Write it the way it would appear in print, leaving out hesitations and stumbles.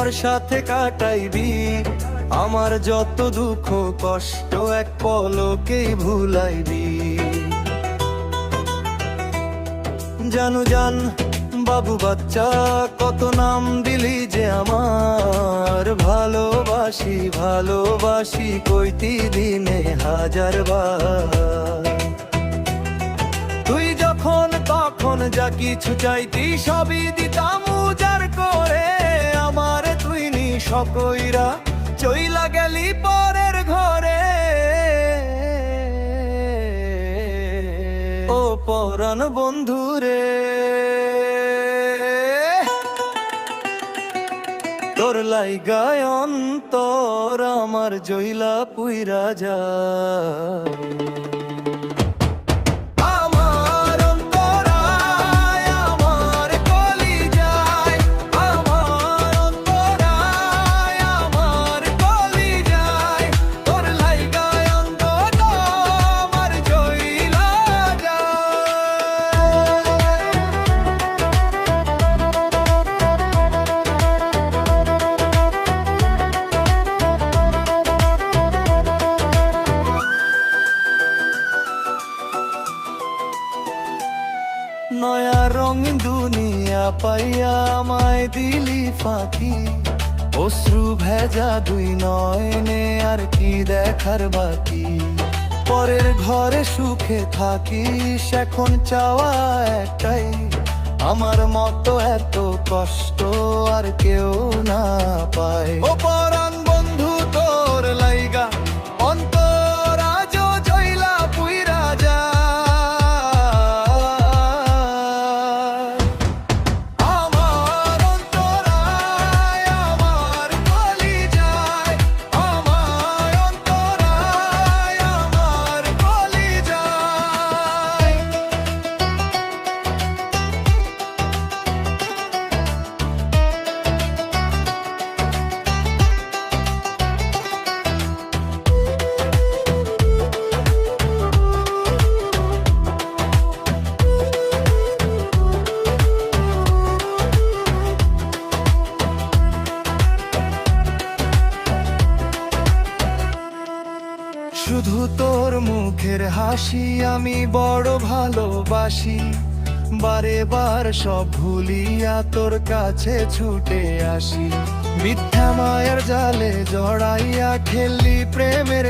আমার সাথে কাটাইবি আমার যত দুঃখ কষ্ট এক পলকেই ভুলাইবি। জানু জান বাবু বাচ্চা কত নাম দিলি যে আমার, ভালোবাসি ভালোবাসি কইতি দিনে হাজার বার। তুই যখন তখন যা কিছু চাইতি সবই দিতাম উজাড় করে, আমার তুই নি সকইরা চইলা গেলি পরের ঘরে। ও পরাণ বন্ধু রে, তোর লাইগায় অন্তর আমার জইলা পুইরা যায়। নয়া রঙিন দুনিয়া পাইয়া আমায় দিলি ফাঁকি, অশ্রু ভেজা দুই নয়নে আর কি দেখার বাকি। পরের ঘরে সুখে থাকিস এখন চাওয়া একটাই, আমার মতো এত কষ্ট আর কেউ না পায়। ও পরাণ বন্ধু তোর লাইগা অন্তর আজো জইলা পুইরা যায়। শুধু তোর মুখের হাসি আমি বড় ভালোবাসি, বারে বার সব ভুলিয়া তোর কাছে ছুটে আসি। মিথ্যা মায়ের জালে জড়াইয়া খেললি প্রেমের